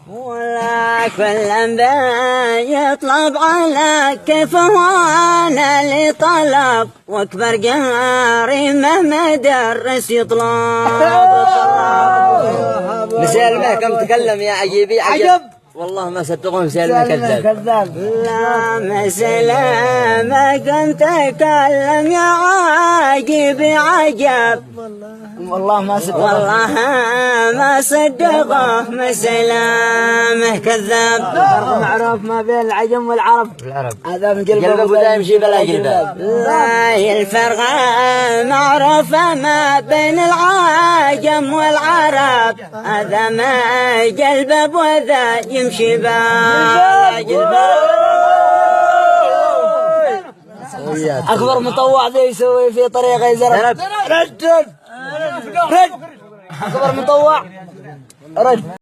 ولا كل يطلب على كيفه وانا اللي طلب واكبر قاري مهما درس يطلب. مسالمه كم تكلم يا عجيبي عجب والله ما صدقون مسالمه كذاب. لا مسلمه كم تكلم يا عجيبي عجب والله ما صدقون والله ما صدقه مسلمه كذاب. فرق معروف ما بين العجم والعرب. هذا من جلبه ولا يمشي بلا جلبه. لا الفرق معروف ما بين العجم والعرب. هذا ما جلبب وذا يمشي بلا جلباب. أكبر مطوع ذي يسوي في طريقه يزرب. رد أكبر مطوع رد.